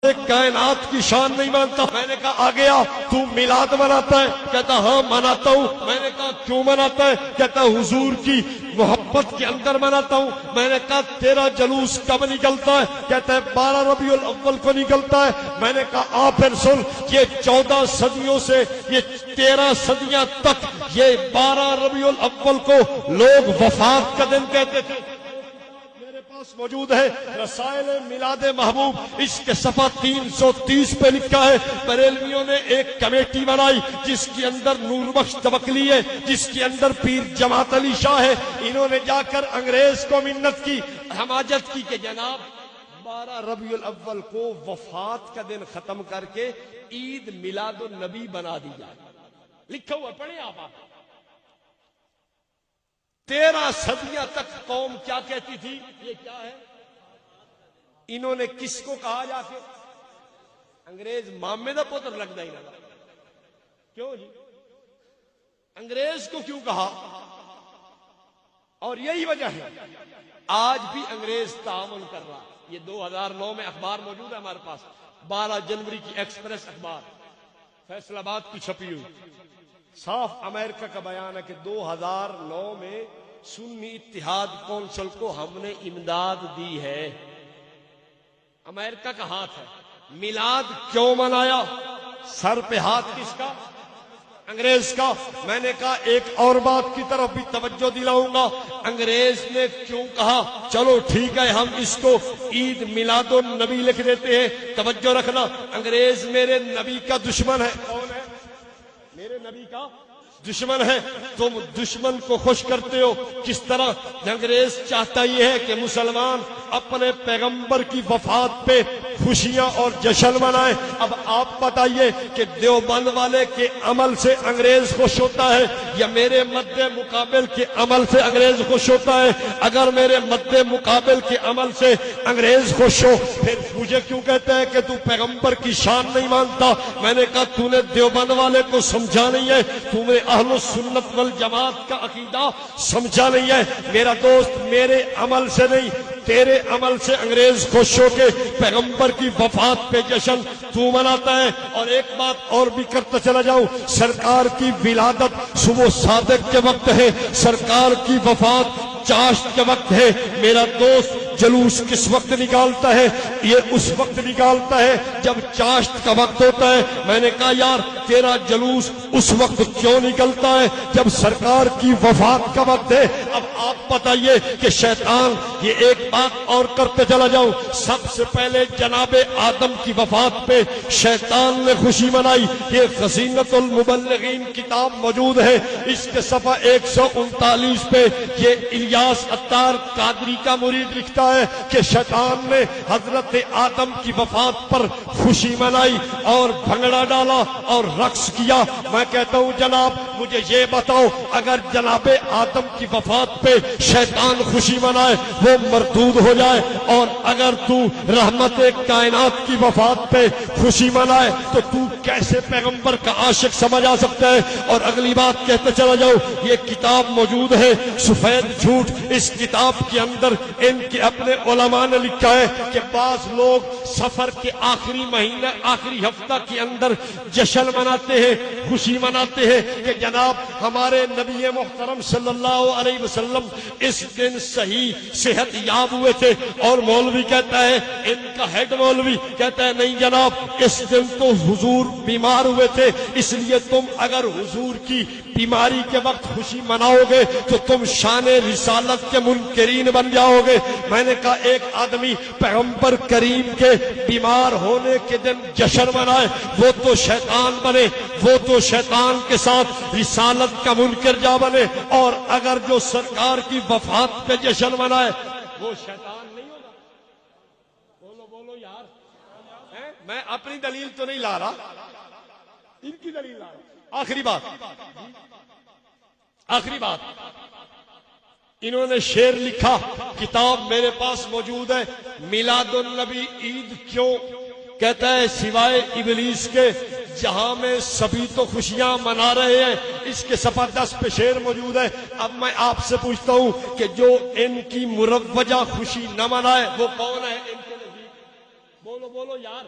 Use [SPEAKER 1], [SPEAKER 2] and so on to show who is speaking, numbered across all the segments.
[SPEAKER 1] کائنات کی شان نہیں مانتا؟ میں نے کہا آ گیا تو میلاد مناتا ہے؟ کہتا ہاں مناتا ہوں۔ میں نے کہا کیوں مناتا ہے؟ کہتا حضور کی محبت کے اندر مناتا ہوں۔ میں نے کہا تیرا جلوس کب نکلتا ہے؟ کہتا ہے 12 ربیع الاول کو نکلتا ہے۔ میں نے کہا آ پھر سن، یہ 14 صدیوں سے یہ 13 صدیاں تک یہ 12 ربیع الاول کو لوگ وفات کا دن کہتے تھے۔ موجود ہے رسائل میلاد محبوب، اس کے صفحہ 330 پہ لکھا ہے بریلویوں نے ایک کمیٹی بنائی جس کے اندر نور بخش توکلی ہے، جس کے اندر پیر جماعت علی شاہ ہے۔ انہوں نے جا کر انگریز کو منت کی، حماجت کی کہ جناب 12 ربیع الاول کو وفات کا دن ختم کر کے عید میلاد النبی بنا دی جائے۔ لکھا ہوا پڑھیں آپ۔ 13 صدیاں تک قوم کیا کہتی تھی؟ یہ کیا ہے؟ انہوں نے کس کو کہا جا کے؟ انگریز مامے دا پتر لگتا ہی نہ۔ کیوں جی؟ انگریز کو کیوں کہا؟ اور یہی وجہ ہے آج بھی انگریز تعاون کر رہا۔ یہ 2009 میں اخبار موجود ہے ہمارے پاس، 12 جنوری کی ایکسپریس اخبار، فیصل آباد کی چھپی ہوئی، صاف امریکہ کا بیان ہے کہ 2009 میں سنی اتحاد کونسل کو ہم نے امداد دی ہے۔ امریکہ کا ہاتھ ہے۔ میلاد کیوں منایا؟ سر پہ ہاتھ کس کا؟ انگریز کا۔ میں نے کہا ایک اور بات کی طرف بھی توجہ دلاؤں گا، انگریز نے کیوں کہا چلو ٹھیک ہے ہم اس کو عید میلاد النبی لکھ دیتے ہیں؟ توجہ رکھنا، انگریز میرے نبی کا دشمن ہے۔ کون ہے؟ میرے نبی کا دشمن ہے۔ تم دشمن کو خوش کرتے ہو کس طرح؟ انگریز چاہتا یہ ہے کہ مسلمان اپنے پیغمبر کی وفات پہ خوشیاں اور جشن منائیں۔ اب آپ بتائیے کہ دیوبند والے کے عمل سے انگریز خوش ہوتا ہے یا میرے مد مقابل کے عمل سے انگریز خوش ہوتا ہے؟ اگر میرے مد مقابل کے عمل سے انگریز خوش ہو پھر مجھے کیوں کہتا ہے کہ تو پیغمبر کی شان نہیں مانتا؟ میں نے کہا تو نے دیوبند والے کو سمجھا نہیں ہے، تو نے اہل السنت والجماعت کا عقیدہ سمجھا نہیں ہے۔ میرا دوست میرے عمل سے نہیں تیرے عمل سے انگریز خوش ہو کے پیغمبر کی وفات پہ جشن تو مناتا ہے۔ اور ایک بات اور بھی کرتا چلا جاؤں، سرکار کی ولادت صبح صادق کے وقت ہے، سرکار کی وفات چاشت کے وقت ہے۔ میرا دوست جلوس کس وقت نکالتا ہے؟ یہ اس وقت نکالتا ہے جب چاشت کا وقت ہوتا ہے۔ میں نے کہا یار تیرا جلوس اس وقت کیوں نکلتا ہے جب سرکار کی وفات کا وقت ہے؟ اب آپ بتائیے کہ شیطان، یہ ایک بات اور کرتے چلا جاؤں، سب سے پہلے جناب آدم کی وفات پہ شیطان نے خوشی منائی۔ یہ خزینۃ المبلغین کتاب موجود ہے، اس کے صفحہ 139 پہ یہ الیاس عطار قادری کا مرید لکھتا ہے کہ شیطان نے حضرت آدم کی وفات پر خوشی منائی اور بھنگڑا ڈالا اور رقص کیا۔ میں کہتا ہوں جناب مجھے یہ بتاؤ، اگر جناب آدم کی وفات پہ شیطان خوشی منائے وہ مردود ہو جائے، اور اگر تو رحمت کائنات کی وفات پہ خوشی منائے تو کیسے پیغمبر کا عاشق سمجھ آ سکتا ہے؟ اور اگلی بات کہتے چلا جاؤ، یہ کتاب موجود ہے سفید جھوٹ، اس کتاب کے اندر ان کے اپنے علماء نے لکھا ہے کہ بعض لوگ سفر کے آخری مہینہ آخری ہفتہ کے اندر جشن مناتے ہیں، خوشی مناتے ہیں کہ جناب ہمارے نبی محترم صلی اللہ علیہ وسلم اس دن صحیح صحت یاب ہوئے تھے۔ اور مولوی کہتا ہے، ان کا ہیڈ مولوی کہتا ہے نہیں جناب اس دن تو حضور بیمار ہوئے تھے، اس لیے تم اگر حضور کی بیماری کے وقت خوشی مناؤ گے تو تم شان رسالت کے منکرین بن جاؤ گے۔ میں نے کہا ایک آدمی پیغمبر کریم کے بیمار ہونے کے دن جشن منائے وہ تو شیطان بنے، وہ تو شیطان کے ساتھ رسالت کا منکر جا بنے، اور اگر جو سرکار کی وفات پہ جشن منائے وہ شیطان نہیں ہوگا؟ بولو بولو یار، میں اپنی دلیل تو نہیں لا رہا، ان کی دلیل لا رہا۔ آخری بات انہوں نے شعر لکھا، کتاب میرے پاس موجود ہے، میلاد النبی عید کیوں؟ کہتا ہے سوائے ابلیس کے جہاں میں سبھی تو خوشیاں منا رہے ہیں۔ اس کے صفحہ 10 پہ شعر موجود ہے۔ اب میں آپ سے پوچھتا ہوں کہ جو ان کی مروجہ خوشی نہ منائے وہ کون ہے؟ ان کے نزدیک بولو بولو یار،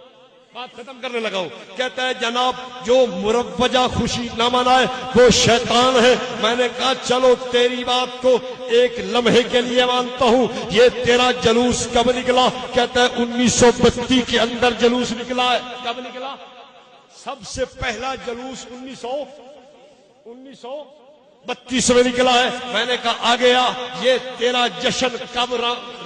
[SPEAKER 1] بات ختم کرنے لگا ہوں. کہتا ہے جناب جو مروجہ خوشی نہ منائے وہ شیطان ہے. میں نے کہا چلو تیری بات کو ایک لمحے کے لیے مانتا ہوں. یہ تیرا جلوس کب نکلا؟ کہتا ہے 1932 کے اندر جلوس نکلا ہے. کب نکلا؟ سب سے پہلا جلوس 1932 میں نکلا ہے. میں نے کہا آ گیا. یہ تیرا جشن کب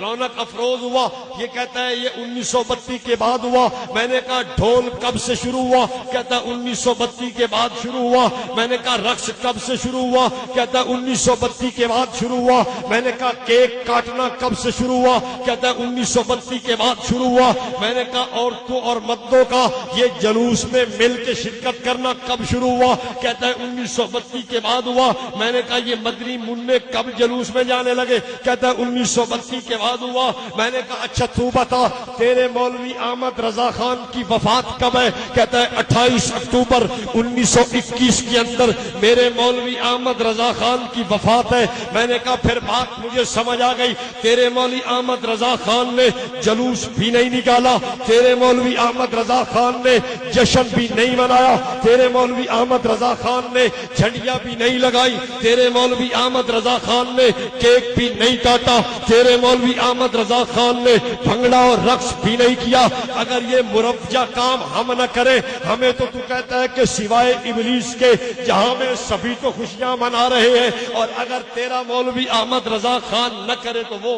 [SPEAKER 1] رونق افروز ہوا؟ یہ کہتا ہے یہ 1932 کے بعد ہوا. میں نے کہا ڈھول کب سے شروع ہوا؟ کہتا ہے 1932 کے بعد شروع ہوا. میں نے کہا رقص کب سے شروع ہوا؟ کہتا ہے 1932 کے بعد شروع ہوا. میں نے کہا کیک کاٹنا کب سے شروع ہوا؟ کہتا ہے 1932 کے بعد شروع ہوا. میں نے کہا عورتوں اور مردوں کا یہ جلوس میں مل کے شرکت کرنا کب شروع ہوا؟ کہتا ہے 1932 کے بعد ہوا. میں نے کہا یہ مدنی منع کب جلوس میں جانے لگے؟ کہتا ہے 1932 کے بعد ہوا. میں نے کہا اچھا تو بتا تیرے مولوی احمد رضا خان کی وفات کب ہے؟ کہتا ہے 28 اکتوبر 1921 کے اندر میرے مولوی احمد رضا خان کی وفات ہے. میں نے کہا پھر بات مجھے سمجھ آ گئی. تیرے مولوی احمد رضا خان نے جلوس بھی نہیں نکالا, تیرے مولوی احمد رضا خان نے جشن بھی نہیں منایا, تیرے مولوی احمد رضا خان نے جھنڈیاں بھی نہیں لگائی, تیرے مولوی احمد رضا خان نے کیک بھی نہیں کاٹا, تیرے مولوی احمد رضا خان نے بھنگڑا اور رقص بھی نہیں کیا. اگر یہ مروجہ کام ہم نہ کریں, ہمیں تو کہتا ہے کہ سوائے ابلیس کے جہاں میں سبھی تو خوشیاں منا رہے ہیں, اور اگر تیرا مولوی احمد رضا خان نہ کرے تو وہ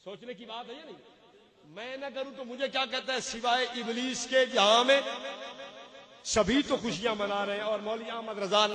[SPEAKER 1] سوچنے کی بات ہے یا نہیں؟ میں نہ کروں تو مجھے کیا کہتا ہے؟ سوائے ابلیس کے جہاں میں سبھی تو خوشیاں منا رہے ہیں اور مولوی احمد رضا